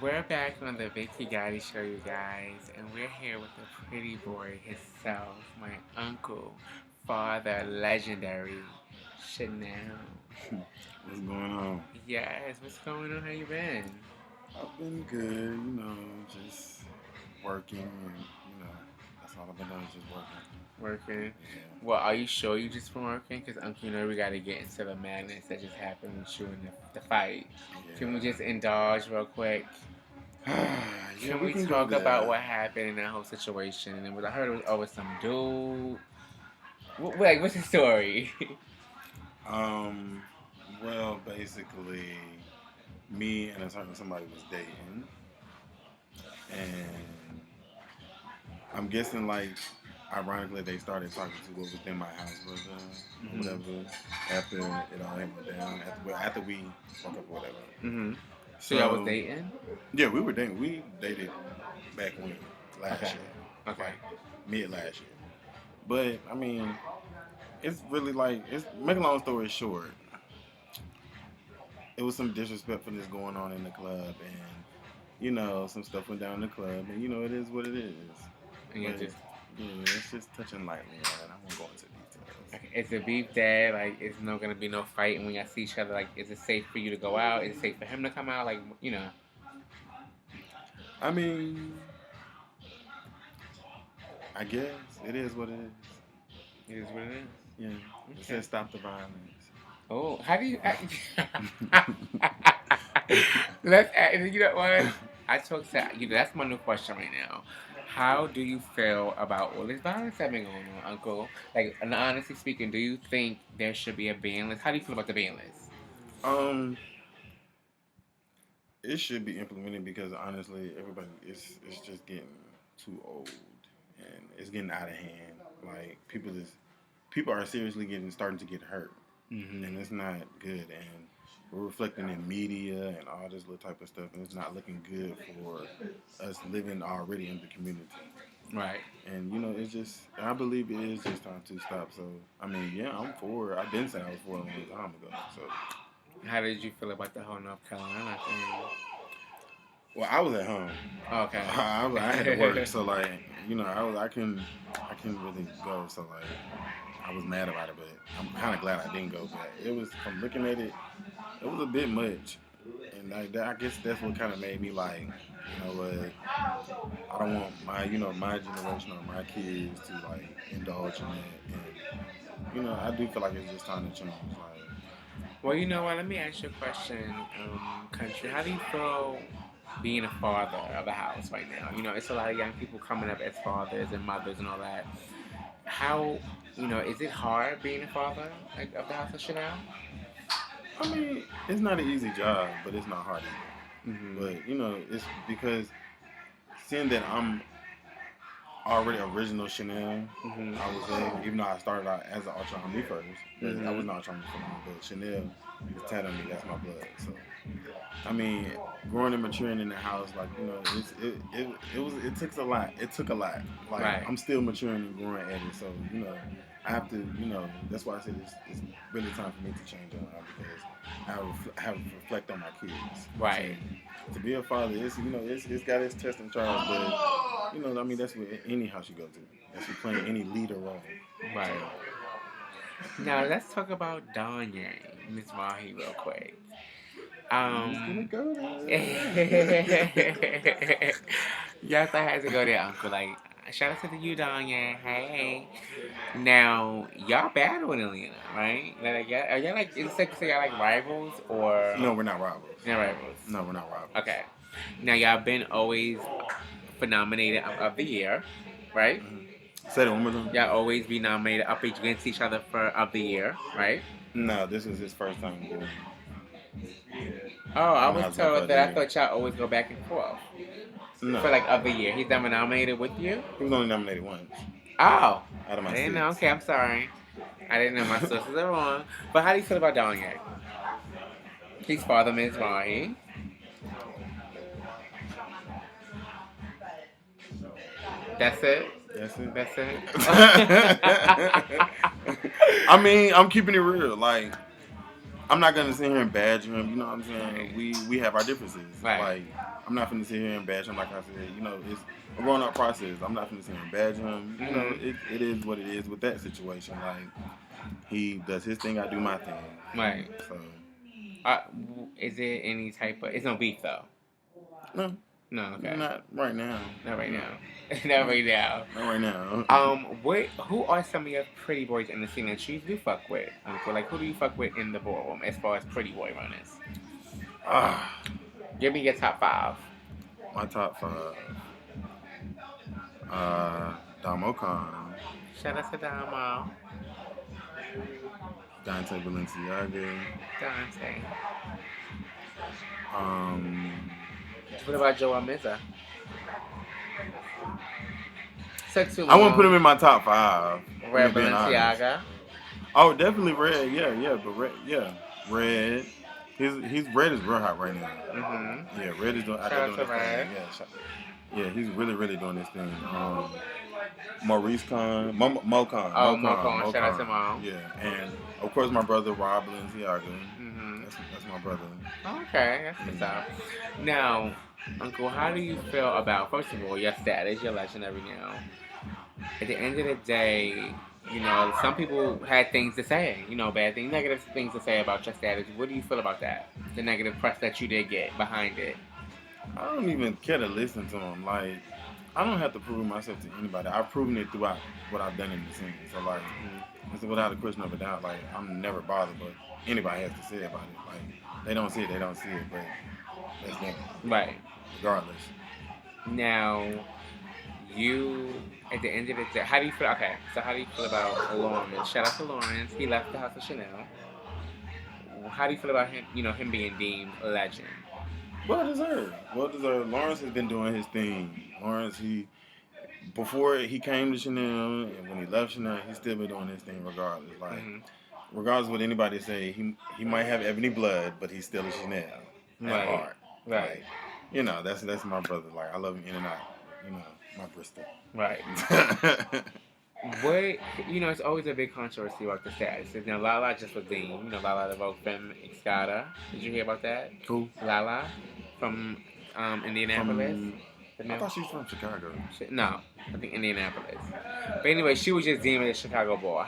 We're back on the Vicky Gotti show, you guys, and we're here with the pretty boy himself, my uncle, father, legendary Chanel. What's going on? Yes, what's going on? How you been? I've been good, just working and, that's all I've been doing is just working. Working. Yeah. Well, are you sure you just been working? Because, uncle, we got to get into the madness that just happened with you and the fight. Can we just indulge real quick? Yeah, Can we we can go talk about there. what happened in that whole situation? And I heard it was over some dude. Like, what's the story? Um, well, basically, me and a certain somebody was dating, and I'm guessing, like, ironically, they started talking to what was in my house brother or Mm-hmm. whatever after it all went down, after we broke up or whatever. Mm-hmm. So y'all was So, dating? yeah, we were dating. We dated back when Okay. last year, Okay. like mid last year. But I mean, it's really like it's make a long story short. It was some disrespectfulness going on in the club, and some stuff went down in the club, and it is what it is. And you But just yeah, it's just touching lightly on it. I won't go into details. like, is the beef dead? Like, is no gonna be no fighting when y'all see each other? Like, is it safe for you to go out? Is it safe for him to come out? Like, I mean, I guess it is what it is. it is what it is. Yeah, it Okay. says stop the violence. Oh, how do you? Let's. You know what? I talk to you. That's my new question right now. How do you feel about all this violence that been going on, Uncle? Like, and honestly speaking, do you think there should be a ban list? How do you feel about the ban list? um, it should be implemented because honestly, everybody it's just getting too old and it's getting out of hand. Like people are seriously getting starting to get hurt, and Mm-hmm. it's not good. And we're reflecting in media and all this little type of stuff, and it's not looking good for us living already in the community. Right. And it's just I believe it is just time to stop. So I mean, yeah, I'm for it. I didn't say I was for it a long time ago. So How did you feel about the whole North Carolina thing? well, I was at home. Okay. I had to work, so like I couldn't really go. So like I was mad about it, but I'm kind of glad I didn't go. But it was from looking at it, it was a bit much, and I guess that's what kind of made me like, what, I don't want my generation or my kids to like indulge in it, and I do feel like it's just time to change. Like Well, you know what? Let me ask you a question, Country. How do you feel being a father of a house right now? It's a lot of young people coming up as fathers and mothers and all that. How, is it hard being a father like, of the house of Chanel? I mean, it's not an easy job, but it's not hard Mm-hmm. either. But it's because seeing that I'm already original Chanel, Mm-hmm. I would say, even though I started out as an Ultra Me first, but I Mm-hmm. was not Ultra Me for long, but Chanel is tatted on me, that's my blood. So, I mean, growing and maturing in the house, like, it took a lot. It took a lot. Like, Right. I'm still maturing and growing at it. So, I have to, that's why I said it's really time for me to change on because I have to reflect on my kids. So, Right. to be a father, it's got its test and trials, but I mean that's what any house you go to. That's you playing any leader role. So Right. Now let's talk about Danya, Miss Mahi, real quick. I'm just gonna Um. go Yes, there. I had to go there, Uncle. Like, shout out to the you, Danya. Hey. Now, y'all battling Atlanta, right? Like, are y'all like? Is it safe to say y'all like rivals or No, we're not rivals. not rivals? No, we're not rivals. Okay. Now, y'all been always for nominated of the year, right? Say that one more time. Y'all always be nominated up against each other for of the year, right? No, this was his first time getting Oh, I was Miles Left told of the that I Year. thought y'all always go back and forth No, for like of the year. He's never nominated with you. he was only nominated once Oh, out of I my didn't know. six. Okay, I'm sorry. I didn't know my sources are wrong. But how do you feel about Danye? He's father Ms. Mahi. That's it. That's it. That's it. I mean, I'm keeping it real. Like, I'm not gonna sit here and badge him. You know what I'm saying? Right. We have our differences. Right. Like I'm not gonna sit here and badge him. Like I said, you know, it's a grown up process. I'm not gonna sit here and badge him. You know, it is what it is with that situation. Like he does his thing, I do my thing. Right. So. Is there any type of? It's no beef though. No. No. Okay. Not right now. Not right now. Not right now. Not right now. Who are some of your pretty boys in the scene that you do fuck with? Like, who do you fuck with in the ballroom as far as pretty boy runners? Give me your top 5. My top 5. Damo Khan. Shout out to Damo. Dante Balenciaga. Dante. What about Joe Amiza? I wouldn't put him in my top 5. Red Balenciaga. Oh, definitely Red. Yeah, but Red. Yeah, Red. His Red is real hot right now. Mm-hmm. Yeah, Red is doing. Shout out to Red. Yeah, he's really doing this thing. Maurice Khan, Mo Khan. Oh, Mo Khan. Shout out to Mo. Yeah, and of course my brother Rob Balenciaga. Mm-hmm. That's my brother. Okay, that's what's up. Now, Uncle, how do you feel about, first of all, your status, your legendary now? At the end of the day, you know, some people had things to say, you know, bad things, negative things to say about your status. What do you feel about that? The negative press that you did get behind it? I don't even care to listen to them. Like, I don't have to prove myself to anybody. I've proven it throughout what I've done in the scene. So, like, it's without a question of a doubt. Like, I'm never bothered what anybody has to say about it. Like, they don't see it, but that's them. Right. Regardless. Now, you, at the end of the day, how do you feel? Okay, so how do you feel about Lawrence? Shout out to Lawrence. He left the House of Chanel. How do you feel about him, you know, him being deemed a legend? Well deserved. Lawrence has been doing his thing. Lawrence, before he came to Chanel and when he left Chanel, he's still been doing his thing regardless. Like, regardless of what anybody say, he might have ebony blood, but he's still a Chanel at heart. Right. Like, you know, that's my brother. Like, I love him in and out. You know, my Bristol. Right. You know, it's always a big controversy about the status. Now, Lala just was deemed, you know, Lala the Vogue Femme Excada. Did you hear about that? Cool. Lala from Indianapolis. I thought she was from Chicago. No, I think Indianapolis. But anyway, she was just deemed a Chicago boy.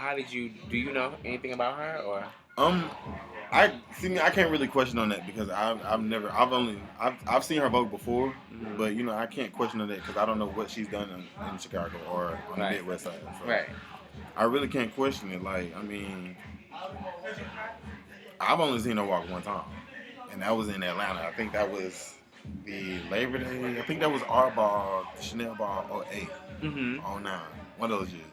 Do you know anything about her or? I can't really question on that because I've seen her vote before, but you know I can't question on that because I don't know what she's done in Chicago or on the Midwest side. So right. I really can't question it. Like, I mean, I've only seen her walk one time, and that was in Atlanta. I think that was the Labor Day. I think that was our ball, Chanel ball 08, 09, one of those years.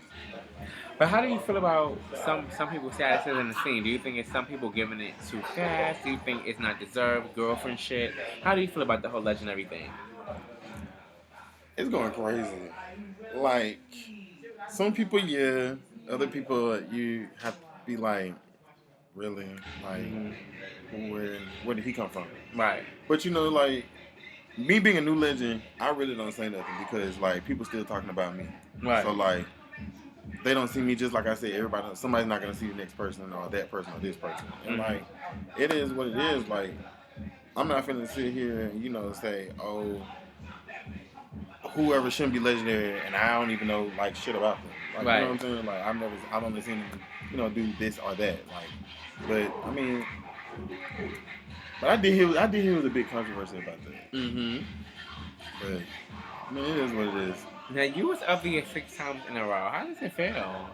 But how do you feel about some people's statuses in the scene? Do you think it's some people giving it too fast? Do you think it's not deserved, girlfriend shit? How do you feel about the whole legendary thing? It's going crazy. Like, some people, yeah. Other people, you have to be like, really? Like, where did he come from? Right. But, you know, like, me being a new legend, I really don't say nothing because, like, people still talking about me. Right. So, like, they don't see me just like I said. Somebody's not gonna see the next person or that person or this person. And like, it is what it is. Like, I'm not finna sit here and, you know, say, oh, whoever shouldn't be legendary, and I don't even know like shit about them. Like, right. You know what I'm saying? Like, I've only seen them, you know, do this or that. Like, but I mean, I did hear it was a big controversy about that. But I mean, it is what it is. Now, you was up there 6 times in a row. How does it feel?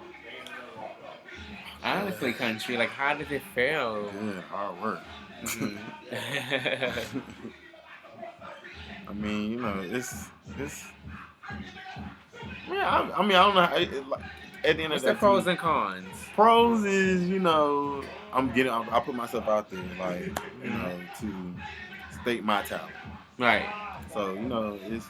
Honestly, Kountry, like, how does it feel? Good, hard work. I mean, you know, it's. Yeah, I mean, I don't know. At the end of the day, what's the pros and cons? Pros is, you know, I put myself out there, like, you know, to state my talent. Right. So, you know, it's.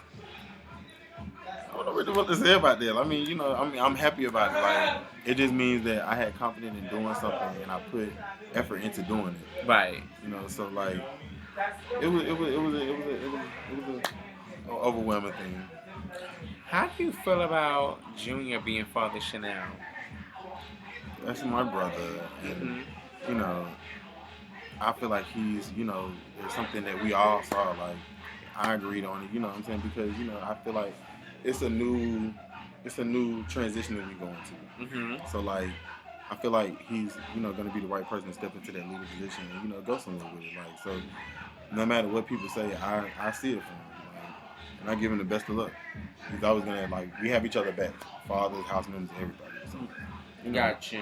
I don't know really what to say about that. I mean, you know, I'm happy about it. Like, it just means that I had confidence in doing something and I put effort into doing it. Right. You know, so like, it was an overwhelming thing. How do you feel about Junior being Father Chanel? That's my brother, and you know, I feel like he's, there's something that we all saw. Like, I agreed on it. You know what I'm saying? Because I feel like it's a new, it's a new transition that we're going to. Mm-hmm. So like, I feel like he's, going to be the right person to step into that leader position and go somewhere with it. Like, so no matter what people say, I see it from him. Like, and I give him the best of luck. He's always gonna we have each other back, fathers, house members, everybody. So, Got you.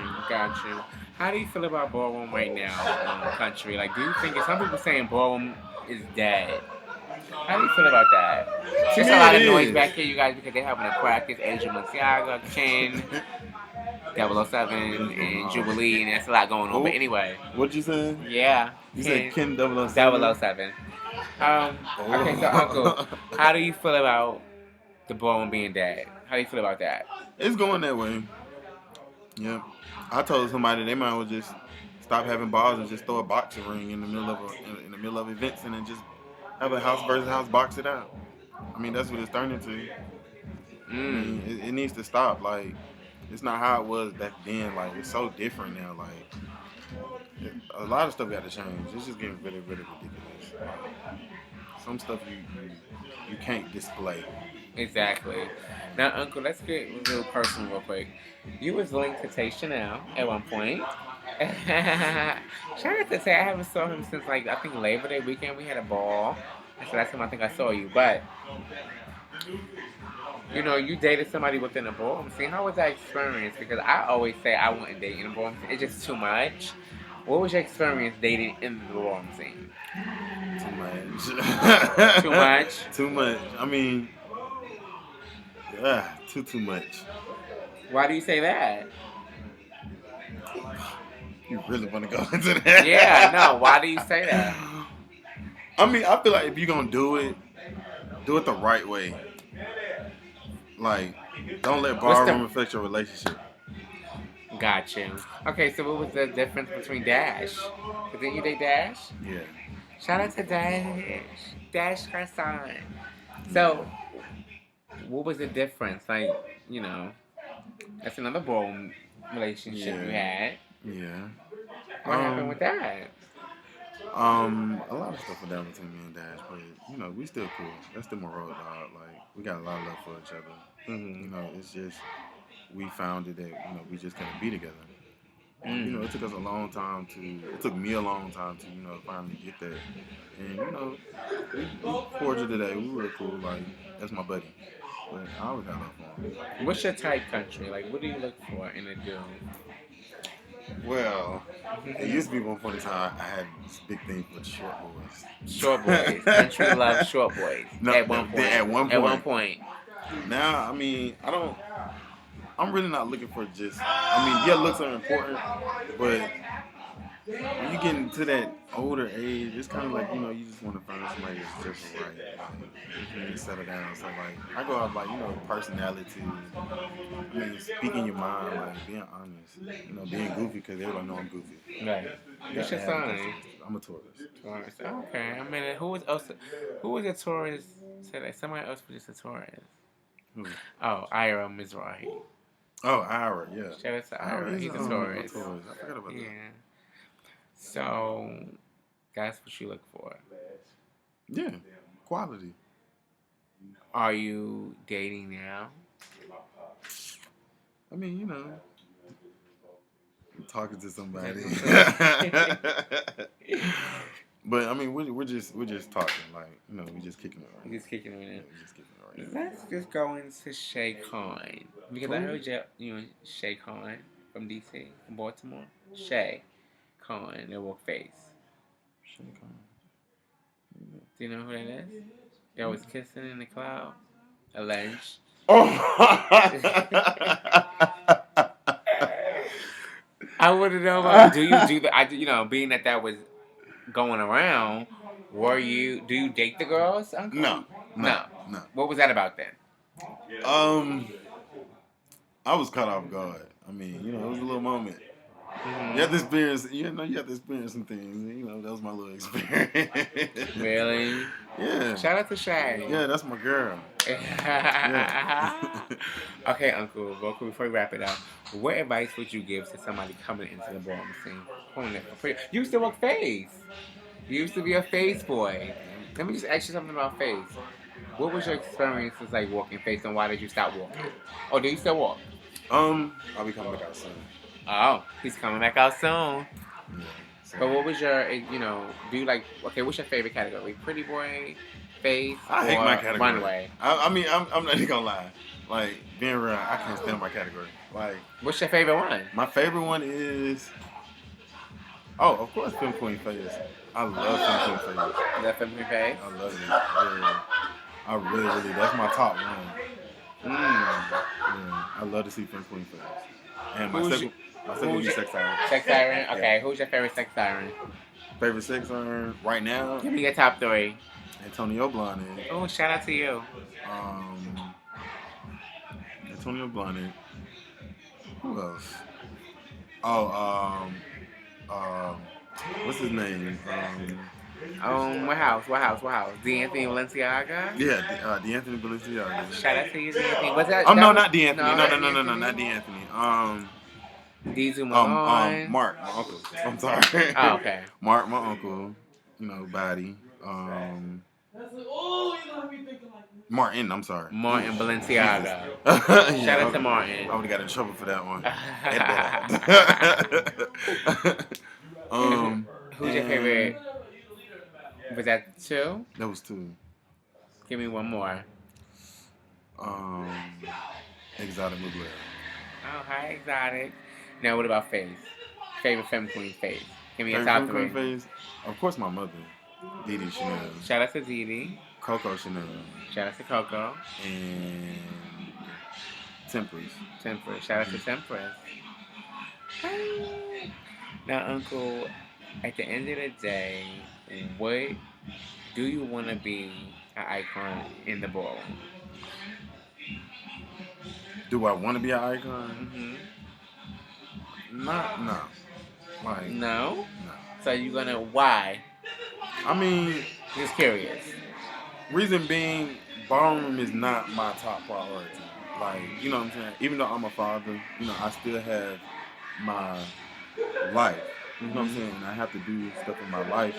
How do you feel about Ballroom right now, Country? Like, do you think some people saying Ballroom is dead? How do you feel about that? Just a lot of noise back here, you guys, because they're having a practice. Asian Balenciaga, Chin, 007, and Jubilee, and there's a lot going on. But anyway. What you saying? Yeah. You said Ken 007? 007. Okay, so Uncle, how do you feel about the Ballroom being dead? How do you feel about that? It's going that way. Yeah. I told somebody they might as well just stop having bars and just throw a boxing ring in the middle of in the middle of events and then just have a house versus house box it out. I mean, that's what it's turning to. I mean, it needs to stop. Like, it's not how it was back then. Like, it's so different now. Like, a lot of stuff got to change. It's just getting really, really ridiculous. Some stuff you can't display. Exactly. Now, Uncle, let's get real personal real quick. You was linked to Tay Chanel at one point. Shout out to Tay. I haven't saw him since, I think Labor Day weekend. We had a ball. That's the last time I think I saw you. But, you dated somebody within a ballroom scene. How was that experience? Because I always say I wouldn't date in a ballroom scene. It's just too much. What was your experience dating in the ballroom scene? Too much. Too much? Too much. I mean, too much. Why do you say that? You really want to go into that? Yeah, no. Why do you say that? I mean, I feel like if you're going to do it the right way. Like, don't let ballroom affect your relationship. Got you. Okay, so what was the difference between Dash? Didn't you date Dash? Yeah. Shout out to Dash. Dash Carson. So, what was the difference? That's another ballroom relationship you had. Yeah. What happened with that? A lot of stuff went down between me and Dash, but we still cool. That's still my road dog. Like, we got a lot of love for each other. Mm-hmm. It's just we found it that we just couldn't be together. It took us a long time it took me a long time to finally get that. And we cordial today. We were cool. Like, that's my buddy. But I always got love for him. What's your type, Country? Like, what do you look for in a dude? Well, it used to be one point in time I had this big thing for short boys. Short boys. Country loves short boys. No, at one point. Now, I mean, I'm really not looking for just. I mean, yeah, looks are important, but when you get into that older age, it's kind of like you just want to find somebody that's just right, and settle down. So I go out personality. I mean, speaking your mind, being honest. Being goofy because everybody know I'm goofy. Right. What's your sign? I'm a Taurus. Taurus. Okay. I mean, who was a Taurus today? Somebody else was just a Taurus. Who? Oh, Ira Mizrahi. Oh, Ira, yeah. Shout out to Ira. He's a Taurus. I forgot about that. Yeah. So, that's what you look for. Yeah. Quality. Are you dating now? I mean, I'm talking to somebody. But I mean, we're just talking, we just kicking it right. We're just kicking it right now. Yeah, we're just kicking it right now. Let's just go into Shay Khan. Because I heard you and Shay Khan from DC, from Baltimore. Shay Khan, their work face. Shay Khan. Do you know who that is? That was kissing in the cloud. Alleged. Oh. I want to know about, do you do that? Being that was going around, do you date the girls, Uncle? No. What was that about then? I was caught off guard. I mean, it was a little moment. Mm-hmm. You have to experience, you have to experience some things. That was my little experience. Really? Yeah. Shout out to Shay. Yeah, that's my girl. Yeah. Okay, Uncle, real quick before we wrap it up, what advice would you give to somebody coming into the ballroom scene? You used to work face. You used to be a face boy. Let me just ask you something about face. What was your experiences like walking face, and why did you stop walking? Or do you still walk? I'll be coming back out soon. Oh, he's coming back out soon. Yeah. So. But what was your, do you like, okay, what's your favorite category? Pretty boy, face, I hate or my category. runway? I mean, I'm not even gonna lie. Like, being real, I can't stand my category. Like, What's your favorite one? my favorite one is, of course, Femme Queen Face. I love Femme Queen Face. The feminine face? I love it. Yeah. I really, that's my top one. Yeah. I love to see Femme Queen Face. And my second would be Sex Siren. Sex Siren? Okay, Yeah. who's your favorite Sex Siren? Favorite Sex Siren right now? Give me your top three. Antonio Blonde. Oh, shout out to you. Antonio Blonde. Who else? Oh, what's his name? What house? D'Anthony Balenciaga? Yeah, D'Anthony Balenciaga. Shout out to you, D'Anthony. What's that? No, not D'Anthony. No, No, not D'Anthony. D'Zu Malone. Mark, my uncle. I'm sorry. Oh, okay. Mark, my uncle. Body. Martin, I'm sorry. Martin Balenciaga. Yeah, Shout out to Martin. I would have got in trouble for that one. Who's your favorite? Was that two? That was two. Give me one more. Exotic Mugler. Oh, hi, Exotic. Now, what about face? Favorite femme queen face? Give me a top three. Face? Of course, my mother, Didi Chanel. Shout out to Didi. Coco Chanel. Shout out to Coco. And Temperance. Shout out to Temperance. Now, Uncle, at the end of the day, what do you want to be an icon in the ballroom? Do I want to be an icon? Mm-hmm. No. Like, no? So you're gonna, why? I mean, Just curious. Reason being, ballroom is not my top priority. Like, you know what I'm saying? Even though I'm a father, I still have my life. You know what I'm saying? And I have to do stuff in my life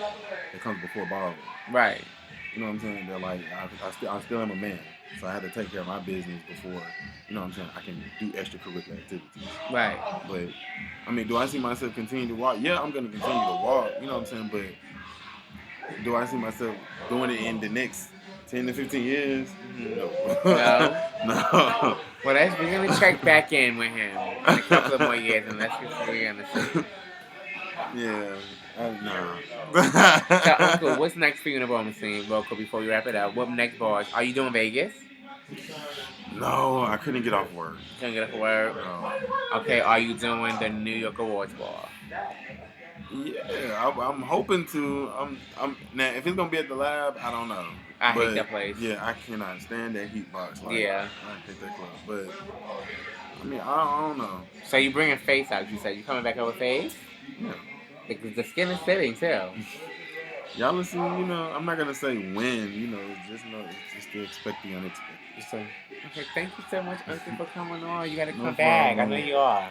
that comes before ballroom. Right. You know what I'm saying? They're like, I still am a man. So I have to take care of my business before, you know what I'm saying, I can do extracurricular activities. Right. But, I mean, do I see myself continue to walk? Yeah, I'm going to continue to walk. You know what I'm saying? But do I see myself doing it in the next 10 to 15 years? No. No. Well, we're going to check back in with him in a couple of more years, and let's get what we're going to see. Yeah. No. So, Uncle, what's next for you in the ballroom scene, Vocal, before we wrap it up? What next bars? Are you doing Vegas? No, I couldn't get off work. Couldn't get off work? No. Okay, are you doing the New York Awards Ball? Yeah, I'm hoping to. I'm now. If it's gonna be at the Lab, I don't know. I hate that place. Yeah, I cannot stand that heat box. Like, Yeah. I hate that club. But I mean, I don't know. So you bringing Face out? You said you coming back up with Face? Yeah. Because the skin is sitting too. Y'all listen. I'm not gonna say when. It's just to expect the unexpected. So, okay, thank you so much, Uncle, for coming on. You gotta come No back. problem. I know you are.